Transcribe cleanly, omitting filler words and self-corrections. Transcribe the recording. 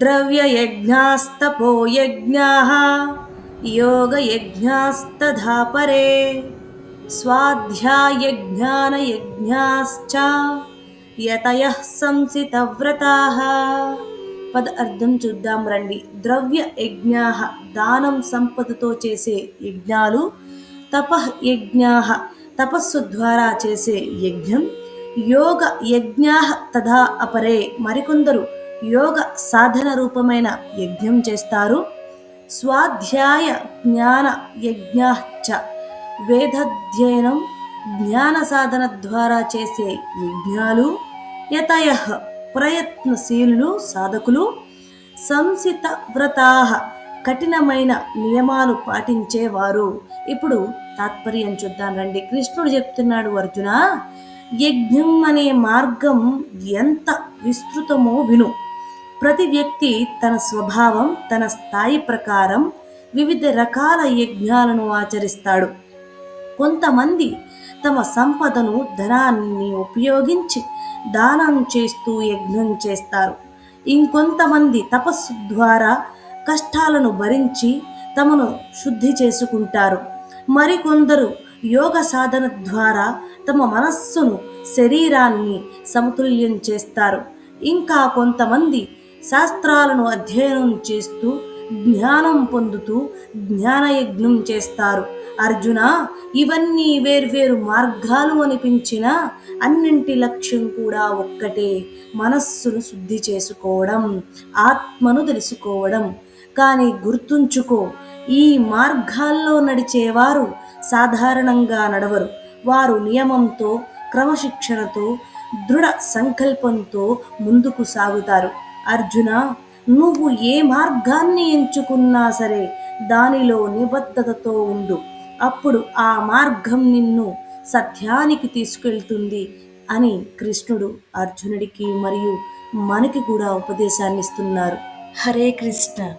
ద్రవ్యయజ్ఞాస్తపో యజ్ఞాః యోగయజ్ఞాస్తథా పరే స్వాధ్యాయజ్ఞానయజ్ఞాశ్చ యతయః సంసితవ్రతాః. పద అర్థం చూద్దాం రండి. ద్రవ్య యజ్ఞాః దానం సంపదతో చేసే యజ్ఞాలు, తపః యజ్ఞాః తపస్సు ద్వారా చేసే యజ్ఞం, యోగ యజ్ఞాః తథా అపరే మరికొందరు యోగ సాధన రూపమైన యజ్ఞం చేస్తారు. స్వాధ్యాయ జ్ఞాన యజ్ఞాశ్చ వేదాధ్యయనం జ్ఞాన సాధన ద్వారా చేసే యజ్ఞాలు, యతయః ప్రయత్నశీలులు సాధకులు, సంసిత వ్రతాః కఠినమైన నియమాలు పాటించేవారు. ఇప్పుడు తాత్పర్యం చూద్దాం రండి. కృష్ణుడు చెప్తున్నాడు, అర్జున, యజ్ఞం అనే మార్గం ఎంత విస్తృతమో విను. ప్రతి వ్యక్తి తన స్వభావం, తన స్థాయి ప్రకారం వివిధ రకాల యజ్ఞాలను ఆచరిస్తాడు. కొంతమంది తమ సంపదను, ధనాన్ని ఉపయోగించి దానం చేస్తూ యజ్ఞం చేస్తారు. ఇంకొంతమంది తపస్సు ద్వారా కష్టాలను భరించి తమను శుద్ధి చేసుకుంటారు. మరికొందరు యోగ సాధన ద్వారా తమ మనస్సును, శరీరాన్ని సమతుల్యం చేస్తారు. ఇంకా కొంతమంది శాస్త్రాలను అధ్యయనం చేస్తూ జ్ఞానం పొందుతూ జ్ఞానయజ్ఞం చేస్తారు. అర్జున, ఇవన్నీ వేర్వేరు మార్గాలు అనిపించినా అన్నింటి లక్ష్యం కూడా ఒక్కటే, మనస్సును శుద్ధి చేసుకోవడం, ఆత్మను తెలుసుకోవడం. కానీ గుర్తుంచుకో, ఈ మార్గాల్లో నడిచేవారు సాధారణంగా నడవరు. వారు నియమంతో, క్రమశిక్షణతో, దృఢ సంకల్పంతో ముందుకు సాగుతారు. అర్జున, నువ్వు ఏ మార్గాన్ని ఎంచుకున్నా సరే దానిలో నిబద్ధతతో ఉండు. అప్పుడు ఆ మార్గం నిన్ను సత్యానికి తీసుకెళ్తుంది అని కృష్ణుడు అర్జునుడికి మరియు మనకి కూడా ఉపదేశాన్ని ఇస్తున్నారు. హరే కృష్ణ.